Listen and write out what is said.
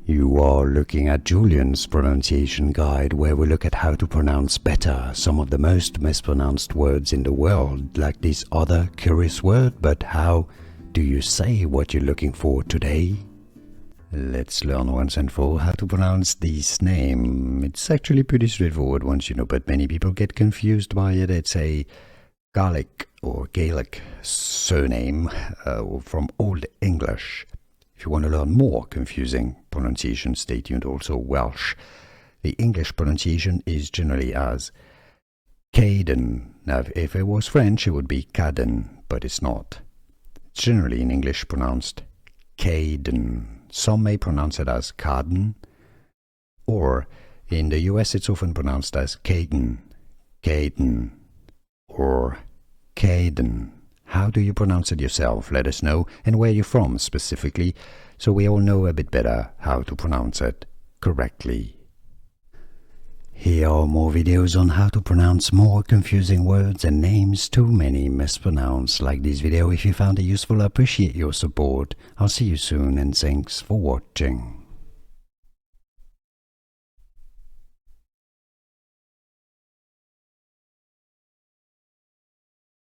You are looking at Julian's pronunciation guide, where we look at how to pronounce better some of the most mispronounced words in the world, like this other curious word. But how do you say what you're looking for today? Let's learn once and for all how to pronounce this name. It's actually pretty straightforward once you know, but many people get confused by it. It's a Gaelic or Gaelic surname from Old English. If you want to learn more confusing pronunciation, stay tuned. Also Welsh. The English pronunciation is generally as Caden. Now, if it was French, it would be Caden, but it's not. It's generally in English pronounced Caden. Some may pronounce it as Caden, or in the US it's often pronounced as Caden, Caden, or Caden. How do you pronounce it yourself? Let us know, and where you're from specifically, so we all know a bit better how to pronounce it correctly. Here are more videos on how to pronounce more confusing words and names too many mispronounced. Like this video if you found it useful. I appreciate your support. I'll see you soon, and thanks for watching.